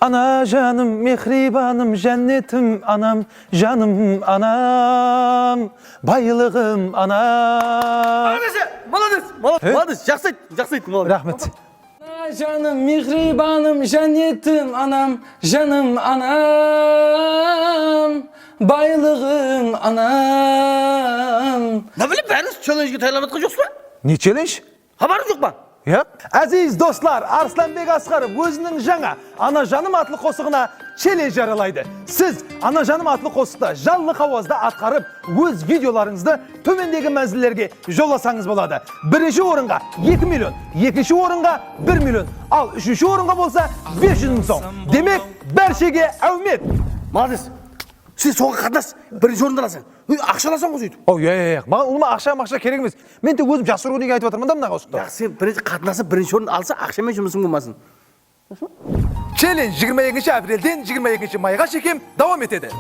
Ana canım, mehribanım, cennetim anam, canım anam, baylığım anam. Молодец, жақсы айттың, молодец. Rahmet. Ana canım, mihribanım, cennetim anam, canım anam, baylığım anam. Ne bileyim, bәріңіз челленджге тайлап жатқан жоқсыз ба? Ne challenge? Хабарың жоқ па? Ya. Aziz dostlar, Arslanbek Asqarov өзінің жаңа Ana Жаным атлы қосығына челлендж жариялайды. Сіз Ana Жаным атлы қосықта жаллы қауазда атқарып, өз видеоларыңызды төмендегі мәнзілдерге жоласаңыз болады. Бірінші орынға 2 миллион, екінші орынға 1 миллион, ал үшінші орынға болса 500 мың сом. Демек, бәршеге әумет. Молодец. Сен соған қатынас, бірінші орынды аласың. Ақша аласың ғой сөйтіп. О, маған ұлыма ақша керек емес. Мен тек өзім жас ұрғынеге айтып жатырмын да мына қосықта. Сен бірінші қатынасы бірінші орын алса, ақшамен жұмысың болмасын. Челлендж 22 апрельден 22 майға шекем давам етеді.